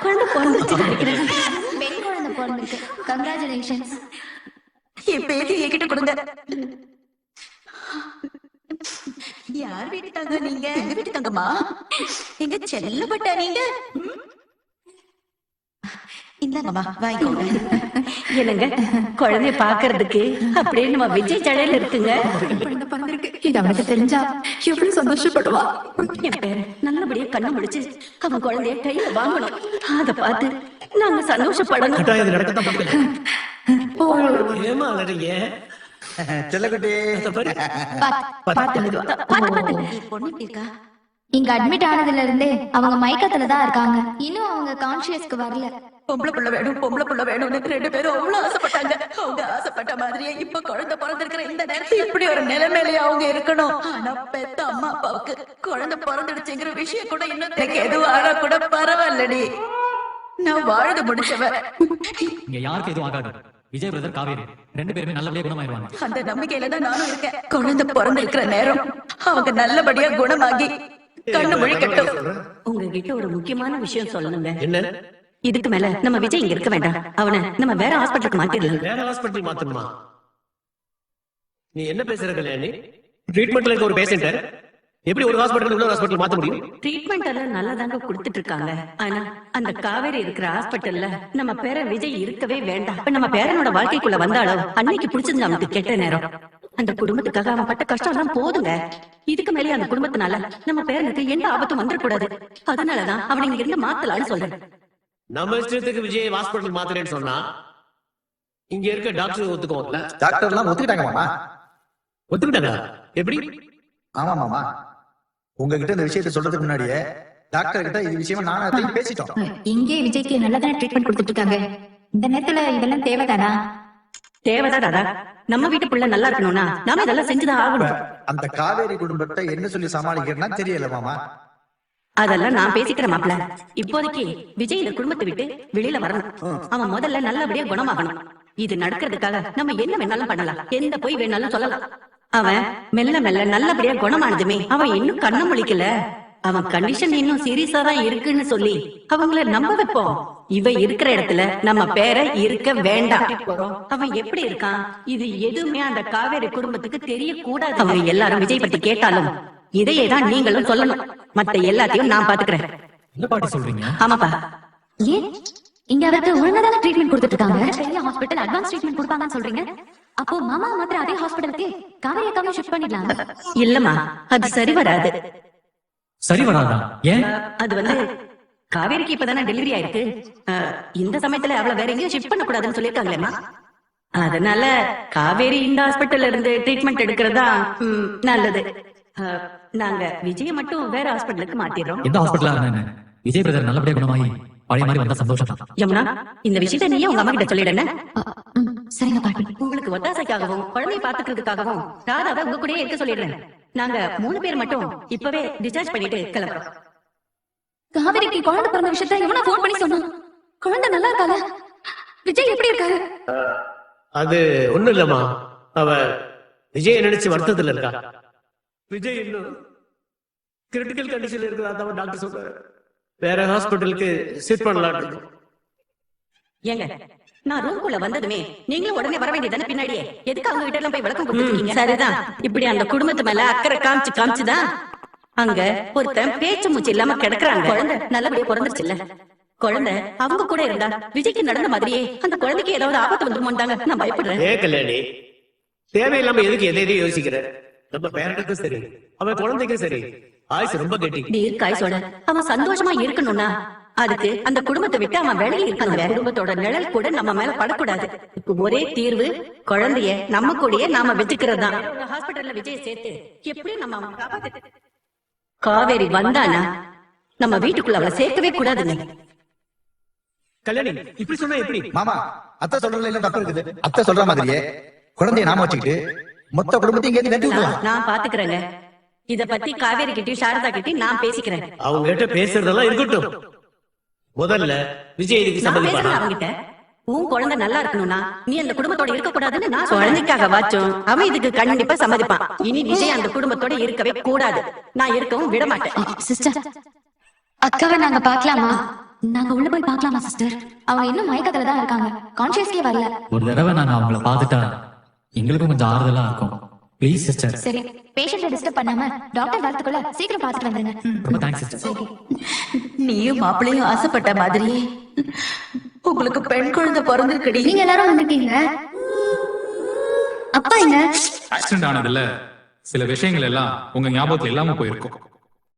குழந்தை பிறந்துச்சு. பெண் குழந்தை பிறந்திருக்கு. கங்க்ராச்சுலேஷன்ஸ். என் பேத்தி என்கிட்ட கொடுங்க. யார் வீட்டு தங்க நீங்க? எங்க வீட்டு தங்கம்மா. எங்க செல்லப்பட்டா நீங்க? இந்தாங்கம்மா வாங்கிக்கோங்க. என்னங்க குழந்தைய பாக்குறதுக்கு அப்படியே நம்ம விஜய் ஜடையில இருக்குங்க. குழந்தை பிறந்திருக்கு. இது அவனுக்கு தெரிஞ்சா எவ்வளவு சந்தோஷப்படுவா. என் பேரு நல்லபடியா கண்ணு முடிச்சு அவன் குழந்தைய கையில வாங்கணும். அத பார்த்து நாங்க சந்தோஷப்படணும். ஏமா அலறீங்க? செல்லக்குட்டி பொண்ணு இருக்கா? இங்க அட்மிட் ஆனதுல இருந்தே அவங்க மயக்கத்துலதான் இருக்காங்க. இன்னும் அவங்க கான்சியஸ்க்கு வரல. பொம்பளை புள்ள வேணும், பொம்பளை புள்ள வேணும்னு 2 பேரும் அவ்வளவு ஆசைப்பட்டாங்க. அவங்க ஆசைப்பட்ட மாதிரியே இப்ப குழந்தை பிறந்திருக்கிற இந்த நேரத்துல இப்படி ஒரு நிலைமையிலே அவங்க இருக்கணும். ஆனா பெத்த அம்மா அப்பாவுக்கு குழந்தை பிறந்துடுச்சுங்கிற விஷயம் கூட இன்னும் எதுவும் ஆனா கூட பரவாயில்லடி. நான் வாழ்ந்து முடிச்சவன். இங்க யாருக்கு எதுவும் ஆகாது. விஜய் பிரதர், காவேரி 2 பேருமே நல்லபடியா குணமாயிருவாங்க. அந்த நம்பிக்கையில தான் நானும் இருக்கேன். குழந்தை பிறந்திருக்கிற நேரம் அவங்க நல்லபடியா குணமாகி கண்ணு முழிக்கட்டும். உங்ககிட்ட ஒரு முக்கியமான விஷயம் சொல்லணுங்க. என்ன? இதுக்கு மேல நம்ம விஜய் இங்க இருக்க வேண்டாம். அவனை நம்ம வேற ஹாஸ்பிட்டலுக்கு மாத்திடலாம். வேற ஹாஸ்பிட்டல் மாத்தணுமா? நீ என்ன பேசுற கல்யாணி? ட்ரீட்மெண்ட்ல இருக்க ஒரு பேஷண்ட் எப்படி ஒரு ஹாஸ்பிட்டல் இன்னொரு ஹாஸ்பிட்டல் மாத்த முடியும்? ட்ரீட்மெண்ட் எல்லாம் நல்லதாங்க கொடுத்துட்டு இருக்காங்க. ஆனா அந்த காவேரி இருக்கிற ஹாஸ்பிட்டல்ல நம்ம பேரன் விஜய் இருக்கவே வேண்டாம். நம்ம பேரனோட வாழ்க்கைக்குள்ள வந்தாலும் அன்னைக்கு பிடிச்சது நமக்கு கெட்ட நேரம். அந்த குடும்பத்துக்காக அவன் பட்ட கஷ்டம் எல்லாம் போதுங்க. இதுக்கு மேலே அந்த குடும்பத்தினால நம்ம பேரனுக்கு எந்த ஆபத்தும் வந்துடக்கூடாது. அதனாலதான் அவனை இங்க இருந்து மாத்தலான்னு சொல்றேன். நம்ம இஷ்டத்துக்கு விஜய் ஹாஸ்பிட்டல் மாத்துறேன்னு சொன்னா இங்க இருக்க டாக்டர் ஒத்துக்குவாங்கல்ல? டாக்டர் எல்லாம் ஒத்துக்கிட்டாங்க மாமா. ஒத்துக்கிட்டாங்க? எப்படி? ஆமா மாமா, உங்ககிட்ட இந்த விஷயத்த சொல்றதுக்கு முன்னாடியே டாக்டர் கிட்ட இது விஷயமா நானும் பேசிட்டோம். இங்கே விஜய்க்கு நல்லதான ட்ரீட்மெண்ட் கொடுத்துட்டு இருக்காங்க. இந்த நேரத்துல இதெல்லாம் தேவைதானா? தேவைதான் தாதா. நம்ம வீட்டு பிள்ளை நல்லா இருக்கணும்னா நாம இதெல்லாம் செஞ்சுதான் ஆகணும். அந்த காவேரி குடும்பத்தை என்ன சொல்லி சமாளிக்கிறேன்னா தெரியல மாமா. அதெல்லாம் நான் பேசிக்கிறேன் மாப்ள. இப்போதைக்கு விஜய் இந்த குடும்பத்தை விட்டு வெளியில வரணும். அவன் முதல்ல நல்லபடியா குணமாகணும். இது நடக்கிறதுக்காக நம்ம என்ன வேணாலும் பண்ணலாம், எந்த போய் வேணாலும் சொல்லலாம். அவன் மெல்ல மெல்ல நல்லபடியா குணமானதுமே அவன் இன்னும் கண்ண முழிக்கல. அவன் கண்டிஷன் இன்னும் சீரியஸா தான் இருக்குன்னு சொல்லி அவங்கள நம்ப வைப்போம். இவ இருக்கிற இடத்துல நம்ம பேரை இருக்க வேண்டாம். அவன் எப்படி இருக்கான் இது எதுவுமே அந்த காவேரி குடும்பத்துக்கு தெரியக்கூடாது. அவங்க எல்லாரும் விஜய் பத்தி கேட்டாலும் இதையே தான் நீங்களும் சொல்லணும். மத்த எல்லாத்தையும் நான் பாத்துக்கிறேன். என்ன பாட்டி சொல்றீங்க? ஆமாப்பா. ஏன் இங்க அவருக்கு ஒழுங்காதான ட்ரீட்மெண்ட் கொடுத்துட்டு இருக்காங்க. பெரிய ஹாஸ்பிட்டல் அட்வான்ஸ் ட்ரீட்மெண்ட் கொடுப்பாங்கன்னு சொல்றீங்க. அப்போ மாமா மாத்திரம் அதே ஹாஸ்பிட்டலுக்கு காவேரி அக்காவை ஷிஃப்ட் பண்ணிடலாம். இல்லம்மா, அது சரி வராது. சரி வராதா? ஏன்? அது வந்து காவேரிக்கு இப்பதானே டெலிவரி ஆயிருக்கு. இந்த சமயத்துல அவளை வேற எங்கேயும் ஷிஃப்ட் பண்ண கூடாதுன்னு சொல்லிருக்காங்களேம்மா. அதனால காவேரி இந்த ஹாஸ்பிட்டல்ல இருந்து ட்ரீட்மெண்ட் எடுக்கிறதா நல்லது. நாங்க விஜய மட்டும் வேற ஹாஸ்பிட்டலுக்கு மாத்திடுறோம். எந்த ஹாஸ்பிட்டலா இருந்தா விஜய் பிரதர் நல்லபடியா குணமாயி பழைய மாதிரி வந்தா சந்தோஷம் தான். யமுனா, இந்த விஷயத்த நீயே உங்க அம்மா கிட்ட சொல்லிடுறேன். சரிங்க பாட்டி. உங்களுக்கு ஒத்தாசைக்காகவும் குழந்தைய பாத்துக்கிறதுக்காகவும் ராதாவை உங்க கூடயே இருக்க சொல்லிடுறேன். நாங்க 3 பேர் மட்டும் இப்பவே டிஸ்சார்ஜ் பண்ணிட்டு கிளம்புறோம். காவேரிக்கு குழந்தை பிறந்த விஷயத்த இவனா போன் பண்ணி சொன்னான். குழந்தை நல்லா இருக்கால? விஜய் எப்படி இருக்காரு? அது ஒண்ணும் இல்லம்மா, அவ விஜய் நினைச்சு வருத்தத்துல இருக்கா. விஜய் இன்னும் கிரிட்டிக்கல் கண்டிஷன்ல இருக்கிறதா டாக்டர் சொல்றாரு. வேற ஹாஸ்பிட்டலுக்கு ஷிஃப்ட் பண்ணலாம். ஏங்க, நான் ரூம்குள்ள வந்ததுமே நீங்களும் உடனே வர வேண்டியதானே பின்னாடியே? எதுக்கு அவங்க கிட்ட எல்லாம் போய் விளக்கம் கொடுத்துருக்கீங்க? சரிதான், இப்படி அந்த குடும்பத்து மேல அக்கறை காமிச்சுதான் அங்க ஒருத்தன் பேச்சு மூச்சு இல்லாம கிடக்குறாங்க. குழந்தை நல்லபடியா பிறந்துருச்சுல்ல. குழந்தை அவங்க கூட இருந்தா விஜய்க்கு நடந்த மாதிரியே அந்த குழந்தைக்கு ஏதாவது ஆபத்து வந்துருமோண்டாங்க நான் பயப்படுறேன். ஏ கல்யாணி, தேவையில்லாம எதுக்கு எதையும் யோசிக்கிற? நம்ம பேரண்ட்டுக்கும் சரி அவன் குழந்தைக்கும் சரி ஆயுசு ரொம்ப கெட்டி. தீர்க்காயுசோட அவன் சந்தோஷமா இருக்கணும்னா அதுக்கு அந்த குடும்பத்தை விட்டு அவன் விலகி இருக்காங்க. குடும்பத்தோட நிழல் கூட நம்ம மேல படக்கூடாது. ஒரே தீர்வு குழந்தைய நம்ம கூடயே நாம வச்சுக்கிறது தான். ஹாஸ்பிட்டல்ல விஜய சேர்த்து எப்படி நம்ம காவேரி வந்தானா நம்ம வீட்டுக்குள்ள அவளை சேர்க்கவே கூடாதுங்க. கல்யாணி, இப்படி சொன்னா எப்படி? மாமா, அத்தை சொல்றதுல இல்ல தப்பு இருக்குது. அத்தை சொல்ற மாதிரியே குழந்தைய நாம வச்சுக்கிட்டு மொத்த குடும்பத்தையும் இங்க வெட்டி விடலாம். நான் பாத்துக்கிறேங்க. இத பத்தி காவேரி கிட்டயும் சாரதா கிட்டயும் நான் பேசிக்கிறேன். அவங்க கிட்ட பேசுறதெல்லாம் இருக்கட்டும். முதல்ல விஜய் இதுக்கு சம்மதிப்பாரா? அவங்கிட்ட உன் குழந்தை நல்லா இருக்கணும்னா நீ அந்த குடும்பத்தோட இருக்க கூடாதுன்னு நான் குழந்தைக்காக வாச்சும் அவன் இதுக்கு கண்டிப்பா சம்மதிப்பான். இனி விஜய் அந்த குடும்பத்தோட இருக்கவே கூடாது. நான் இருக்கவும் விட மாட்டேன். சிஸ்டர், அக்காவை நாங்க பார்க்கலாமா? நாங்க உள்ள போய் பார்க்கலாமா சிஸ்டர்? அவங்க இன்னும் மயக்கத்துல தான் இருக்காங்க, கான்ஷியஸ்க்கே வரல. ஒரு தடவை நாங்க அவங்கள பார்த்துட்டா எங்களுக்கும் கொஞ்சம் ஆறுதலா இருக்கும். Please sister. சரி, பேஷண்ட்டை டிஸ்டர்ப் பண்ணாம டாக்டர் வரதுக்குள்ள சீக்கிரம் பார்த்துட்டு வந்துருங்க. ரொம்ப தேங்க்ஸ் சிஸ்டர். சரி. நீயும் மாப்பிளையும் ஆசைப்பட்ட மாதிரியே உங்களுக்கு பெண் குழந்தை பிறந்திருக்கடி. நீங்க எல்லாரும் வந்திருக்கீங்க. அப்பா எங்க? ஆக்சிடென்ட் ஆனதுல சில விஷயங்கள் எல்லாம் உங்க ஞாபகத்துல இல்லாம போயிருக்கும்.